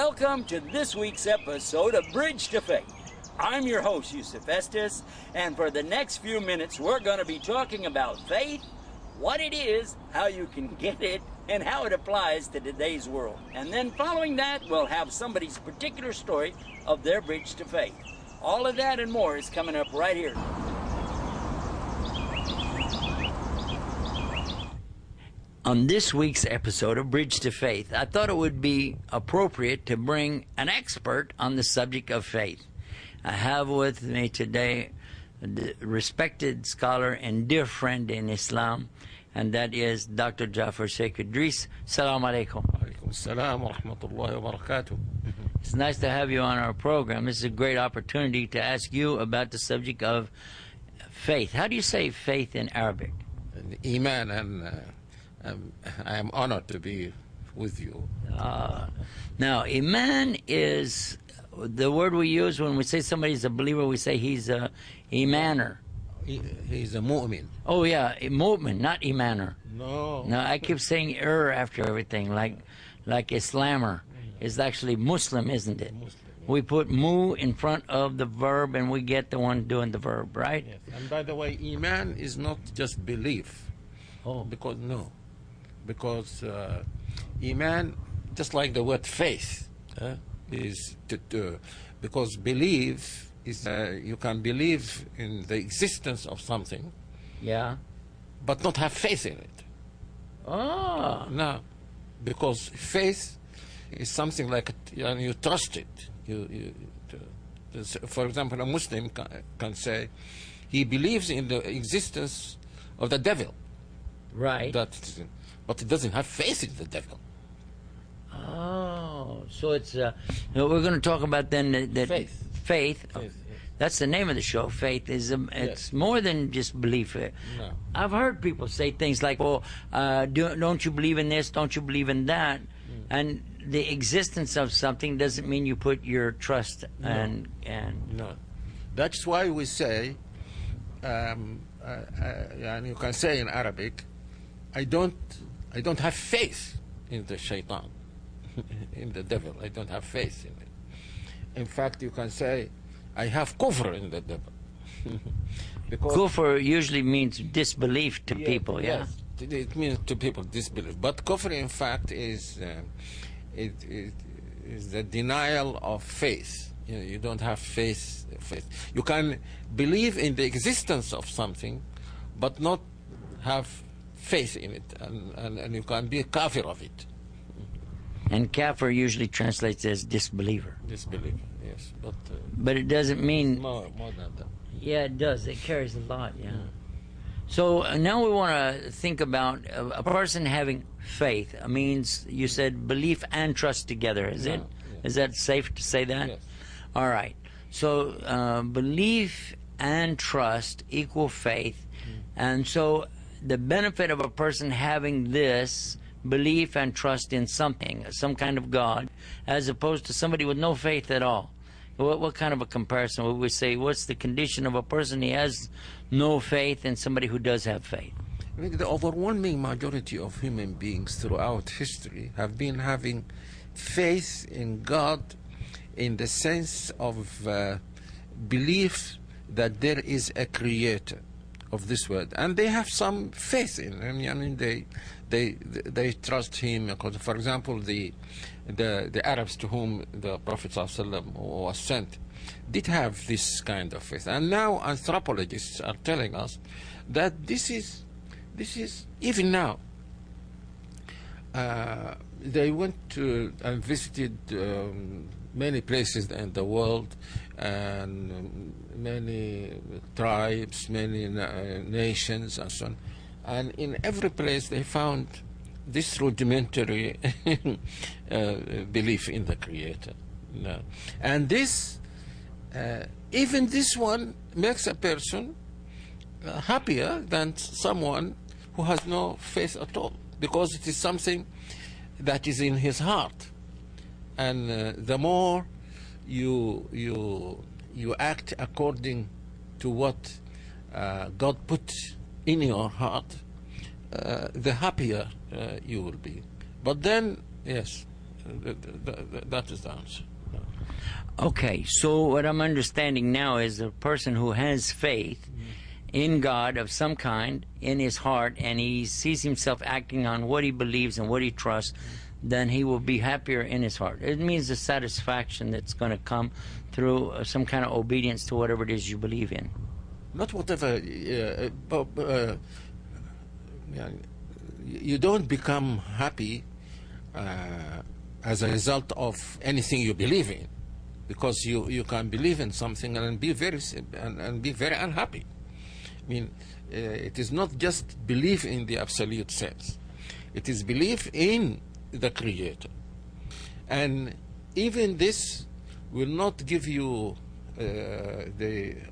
Welcome to this week's episode of Bridge to Faith. I'm your host, Yusuf Estes, and for the next few minutes, we're going to be talking about faith, what it is, how you can get it, and how it applies to today's world. And then following that, we'll have somebody's particular story of their bridge to faith. All of that and more is coming up right here. On this week's episode of Bridge to Faith, I thought it would be appropriate to bring an expert on the subject of faith. I have with me today a respected scholar and dear friend in Islam, and that is Dr. Jafar Sheikh Idris. Assalamu alaikum. Alaikum assalam wa rahmatullahi wa barakatuh. It's nice to have you on our program. This is a great opportunity to ask you about the subject of faith. How do you say faith in Arabic? Iman, and I am honored to be with you. Now, Iman is the word we use when we say somebody's a believer. We say he's a Imaner. He's a mu'min. Oh yeah, mu'min, not Imaner. No. No, I keep saying after everything, like Islamer. It's actually Muslim, isn't it? Muslim, yeah. We put mu in front of the verb and we get the one doing the verb, right? Yes. And by the way, Iman is not just belief. Oh. Because Iman, just like the word faith, is because belief is you can believe in the existence of something, Yeah. but not have faith in it. Oh. No, because faith is something like you trust it. For example, a Muslim can say he believes in the existence of the devil. Right. But he doesn't have faith in the devil. Oh, so it's we're going to talk about then that Faith. Faith. Yes. That's the name of the show. Faith is it's more than just belief. No. I've heard people say things like, "Well, don't you believe in this? Don't you believe in that?" And the existence of something doesn't mean you put your trust and No, that's why we say, and you can say in Arabic, I don't have faith in the shaitan, in the devil. I don't have faith in it. In fact, you can say, I have kufr in the devil. Because kufr usually means disbelief to people. Yeah. Yes, it means to people disbelief. But kufr, in fact, is the denial of faith. You don't have faith. You can believe in the existence of something, but not have faith in it, and you can be a kafir of it. And kafir usually translates as disbeliever. Disbeliever, yes, but it doesn't mean more than that. Yeah, it does. It carries a lot. Yeah. So now we want to think about a person having faith. It means you said belief and trust together. Is it? Yes. Is that safe to say that? Yes. All right. So belief and trust equal faith, and so the benefit of a person having this belief and trust in something, some kind of God, as opposed to somebody with no faith at all. What kind of a comparison would we say? What's the condition of a person who has no faith and somebody who does have faith? I think the overwhelming majority of human beings throughout history have been having faith in God in the sense of belief that there is a creator of this world, and they have some faith in him. I mean, they trust him. Because, for example, the Arabs to whom the Prophet ﷺ was sent did have this kind of faith, and now anthropologists are telling us that this is even now. They went to and visited many places in the world, and many tribes, many nations, and so on. And in every place they found this rudimentary belief in the Creator. No. And this, even this one makes a person happier than someone who has no faith at all, because it is something that is in his heart. And the more you act according to what God put in your heart, the happier you will be. But then, yes, That is the answer. Okay, so what I'm understanding now is a person who has faith in God of some kind in his heart, and he sees himself acting on what he believes and what he trusts, then he will be happier in his heart. It means the satisfaction that's going to come through some kind of obedience to whatever it is you believe in. Not whatever, you don't become happy as a result of anything you believe in, because you can believe in something and be very unhappy. I mean, it is not just belief in the absolute sense. It is belief in the Creator. And even this will not give you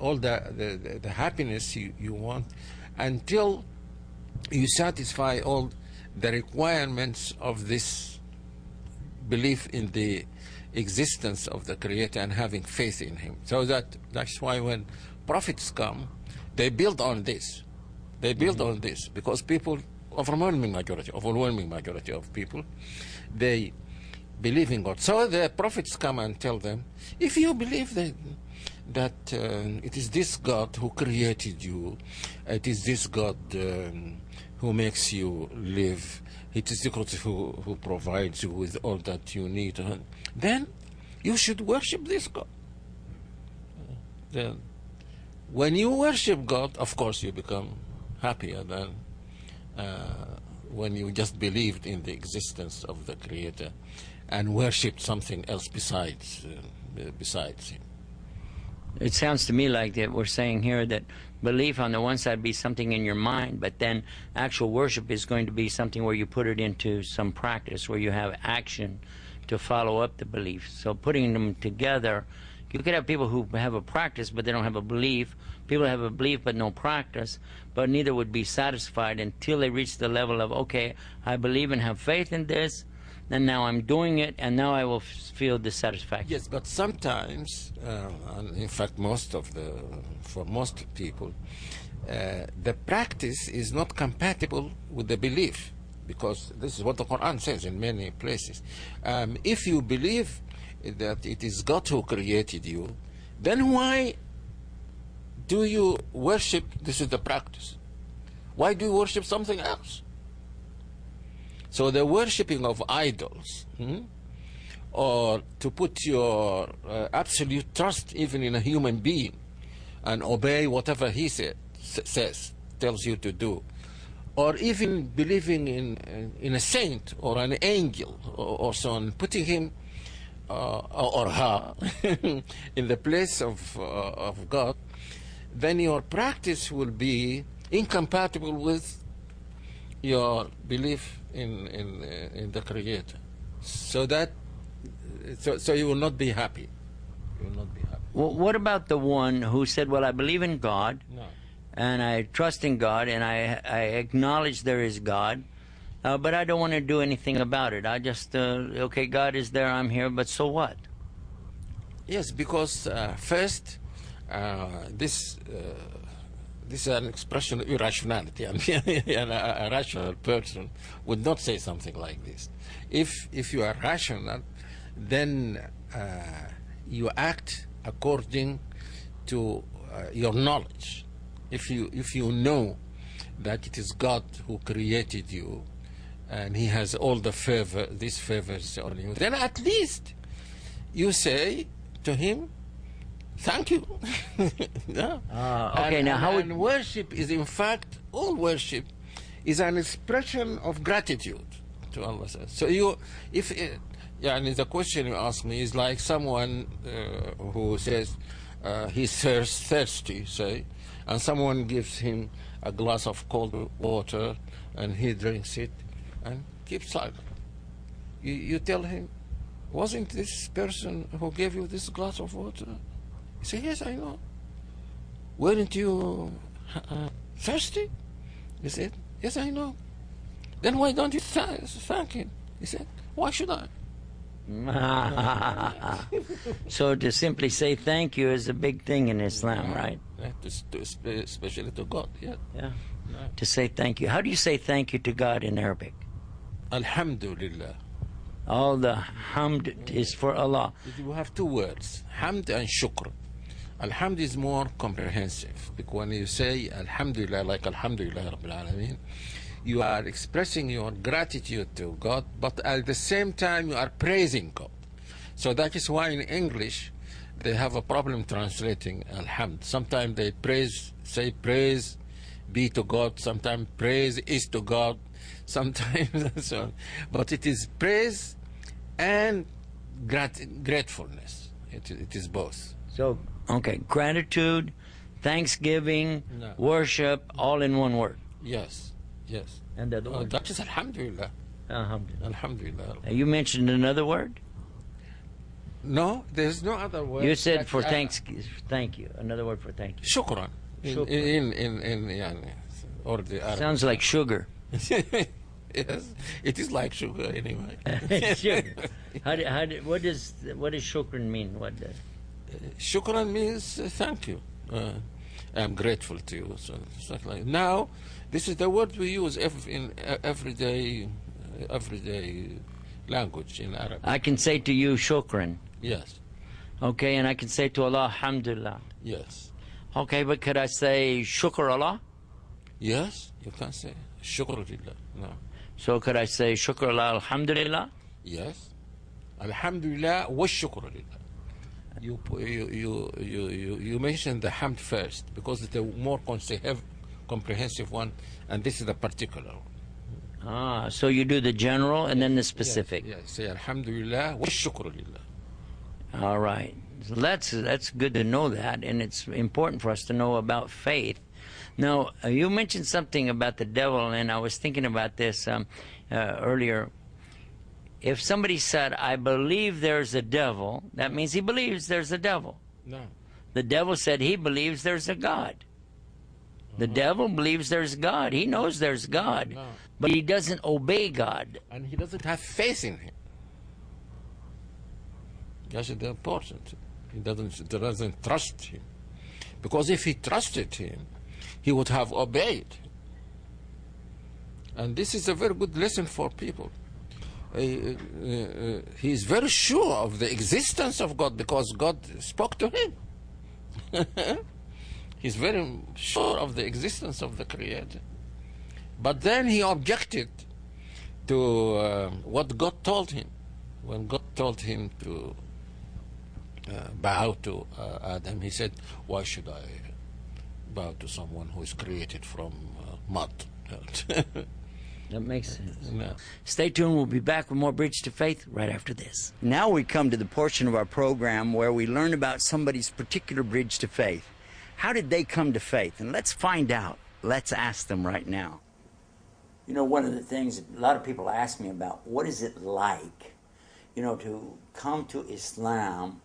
all the happiness you want until you satisfy all the requirements of this belief in the existence of the Creator and having faith in Him. So that's why when prophets come, they build on this. They build on this because people, overwhelming majority of people, they believe in God. So the prophets come and tell them, if you believe that it is this God who created you, it is this God who makes you live, it is the God who provides you with all that you need, then you should worship this God. Then, when you worship God, of course you become happier than when you just believed in the existence of the Creator and worshipped something else besides Him. It sounds to me like that we're saying here that belief on the one side be something in your mind, but then actual worship is going to be something where you put it into some practice, where you have action to follow up the belief. So putting them together, you could have people who have a practice but they don't have a belief. People have a belief but no practice, but neither would be satisfied until they reach the level of, okay, I believe and have faith in this, and now I'm doing it, and now I will feel dissatisfaction. Yes, but sometimes, and in fact for most people, the practice is not compatible with the belief, because this is what the Quran says in many places. If you believe that it is God who created you, then why do you worship? This is the practice. Why do you worship something else? So the worshipping of idols, or to put your absolute trust even in a human being and obey whatever he tells you to do, or even believing in a saint or an angel or so on, putting him or her in the place of God, then your practice will be incompatible with your belief in the Creator. So you will not be happy. You will not be happy. Well, what about the one who said, well, I believe in God, No. and I trust in God, and I acknowledge there is God, but I don't want to do anything about it. I just, okay, God is there, I'm here, but so what? Yes, because first, this is an expression of irrationality. I mean, a rational person would not say something like this. If you are rational, then you act according to your knowledge. If you know that it is God who created you, and He has all these favors on you, then at least you say to Him, thank you. Yeah. Okay, now how would... And worship is, in fact, all worship is an expression of gratitude to Allah. So and the question you ask me is like someone who says he's thirsty, say, and someone gives him a glass of cold water and he drinks it and keeps silent. You tell him, wasn't this person who gave you this glass of water? He said, yes, I know. Weren't you thirsty? He said, yes, I know. Then why don't you thank him? He said, why should I? So to simply say thank you is a big thing in Islam, right? Especially to God, yeah. Yeah. To say thank you. How do you say thank you to God in Arabic? Alhamdulillah. All the hamd is for Allah. We have two words, hamd and shukr. Alhamd is more comprehensive, because when you say Alhamdulillah, like Alhamdulillah Rabbil Alameen, you are expressing your gratitude to God, but at the same time you are praising God. So that is why in English they have a problem translating Alhamd. Sometimes they say praise be to God, sometimes praise is to God, sometimes so on. But it is praise and gratefulness. It is both. So, okay, gratitude, thanksgiving, worship, all in one word. Yes, yes. And the other word? That is Alhamdulillah. Alhamdulillah. Alhamdulillah. You mentioned another word? No, there's no other word. You said for thank you. Another word for thank you. Shukran. In or the Arabic. Sounds like sugar. Yes, it is like sugar anyway. Sugar. What does shukran mean? What does? Shukran means thank you. I'm grateful to you. So stuff like now, this is the word we use in everyday language in Arabic. I can say to you shukran. Yes. Okay, and I can say to Allah alhamdulillah. Yes. Okay, but could I say shukr Allah? Yes, you can say shukr lillah. No. So could I say shukr Allah alhamdulillah? Yes. Alhamdulillah wa shukr lillah. You mentioned the hamd first because it's a more comprehensive one, and this is the particular one. Ah, so you do the general and then the specific. Yes, say Alhamdulillah wa shukr lillah. All right. So that's good to know that, and it's important for us to know about faith. Now, you mentioned something about the devil, and I was thinking about this earlier. If somebody said, I believe there's a devil, that means he believes there's a devil. No. The devil said he believes there's a God. The devil believes there's God. He knows there's God. No. But he doesn't obey God. And he doesn't have faith in him. That's the important. He doesn't trust him. Because if he trusted him, he would have obeyed. And this is a very good lesson for people. He is very sure of the existence of God because God spoke to him. He's very sure of the existence of the Creator. But then he objected to what God told him. When God told him to bow to Adam, he said, why should I bow to someone who is created from mud? That makes sense. No. Stay tuned. We'll be back with more Bridge to Faith right after this. Now we come to the portion of our program where we learn about somebody's particular bridge to faith. How did they come to faith? And let's find out. Let's ask them right now. You know, one of the things a lot of people ask me about, what is it like, to come to Islam